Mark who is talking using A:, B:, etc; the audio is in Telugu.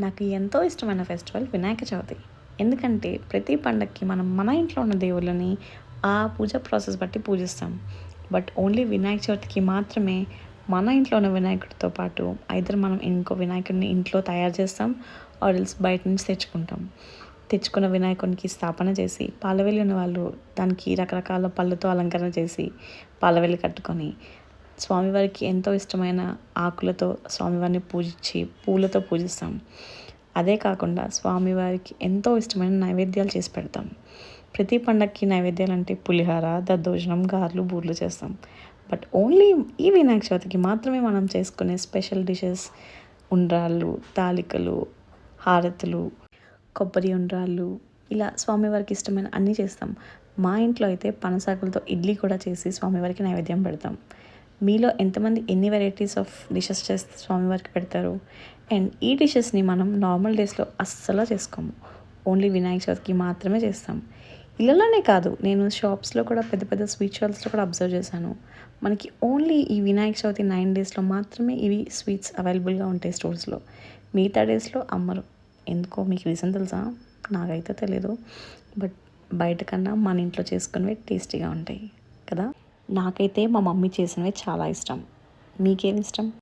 A: నాకు ఎంతో ఇష్టమైన ఫెస్టివల్ వినాయక చవితి. ఎందుకంటే ప్రతి పండక్కి మనం మన ఇంట్లో ఉన్న దేవుళ్ళని ఆ పూజ ప్రాసెస్ బట్టి పూజిస్తాం. బట్ ఓన్లీ వినాయక చవితికి మాత్రమే మన ఇంట్లో ఉన్న వినాయకుడితో పాటు ఐదర్ మనం ఇంకో వినాయకుడిని ఇంట్లో తయారు చేస్తాం ఆర్ ఎల్స్ బయట నుంచి తెచ్చుకుంటాం. తెచ్చుకున్న వినాయకునికి స్థాపన చేసి పాలవెల్లి ఉన్న వాళ్ళు దానికి రకరకాల పళ్ళతో అలంకరణ చేసి పాలవెల్లి కట్టుకొని స్వామివారికి ఎంతో ఇష్టమైన ఆకులతో స్వామివారిని పూజించి పూలతో పూజిస్తాం. అదే కాకుండా స్వామివారికి ఎంతో ఇష్టమైన నైవేద్యాలు చేసి పెడతాం. ప్రతి పండగకి నైవేద్యాలు అంటే పులిహోర, దద్దోజనం, గారెలు, బూరెలు చేస్తాం. బట్ ఓన్లీ ఈ వినాయక చవితికి మాత్రమే మనం చేసుకునే స్పెషల్ డిషెస్ ఉండ్రాళ్ళు, తాలికలు, హారతులు, కొబ్బరి ఉండ్రాళ్ళు, ఇలా స్వామివారికి ఇష్టమైన అన్నీ చేస్తాం. మా ఇంట్లో అయితే పనసాకులతో ఇడ్లీ కూడా చేసి స్వామివారికి నైవేద్యం పెడతాం. మీలో ఎంతమంది ఎన్ని వెరైటీస్ ఆఫ్ డిషెస్ చేస్తే స్వామివారికి పెడతారు? అండ్ ఈ డిషెస్ని మనం నార్మల్ డేస్లో అస్సలు చేసుకోము. ఓన్లీ వినాయక చవితికి మాత్రమే చేస్తాం. ఇళ్ళలోనే కాదు, నేను షాప్స్లో కూడా పెద్ద పెద్ద స్వీట్ షాప్స్లో కూడా అబ్జర్వ్ చేశాను. మనకి ఓన్లీ ఈ వినాయక చవితి 9 డేస్లో మాత్రమే ఇవి స్వీట్స్ అవైలబుల్గా ఉంటాయి స్టోర్స్లో. మిగతా డేస్లో అమ్మరు. ఎందుకో మీకు రీజన్ తెలుసా? నాకైతే తెలీదు. బట్ బయట కన్నా మన ఇంట్లో చేసుకునేవి టేస్టీగా ఉంటాయి కదా. నాకైతే మా మమ్మీ చేసినవి చాలా ఇష్టం. మీకేమి ఇష్టం?